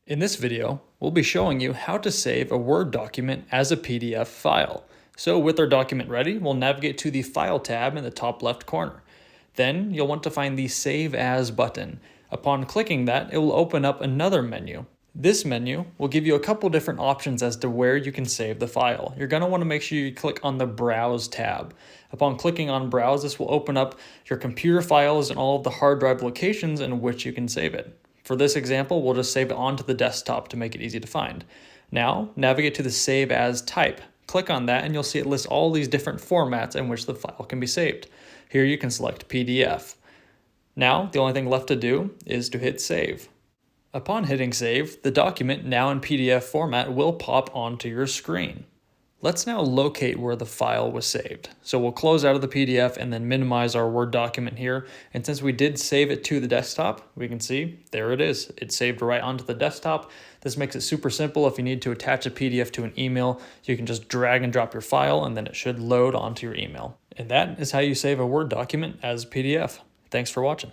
In this video, we'll be showing you how to save a Word document as a PDF file. So with our document ready, we'll navigate to the File tab in the top left corner. Then you'll want to find the Save As button. Upon clicking that, it will open up another menu. This menu will give you a couple different options as to where you can save the file. You're going to want to make sure you click on the Browse tab. Upon clicking on Browse, this will open up your computer files and all of the hard drive locations in which you can save it. For this example, we'll just save it onto the desktop to make it easy to find. Now, navigate to the Save As type. Click on that and you'll see it lists all these different formats in which the file can be saved. Here you can select PDF. Now, the only thing left to do is to hit Save. Upon hitting Save, the document, now in PDF format, will pop onto your screen. Let's now locate where the file was saved. So we'll close out of the PDF and then minimize our Word document here. And since we did save it to the desktop, we can see there it is. It's saved right onto the desktop. This makes it super simple. If you need to attach a PDF to an email, you can just drag and drop your file and then it should load onto your email. And that is how you save a Word document as a PDF. Thanks for watching.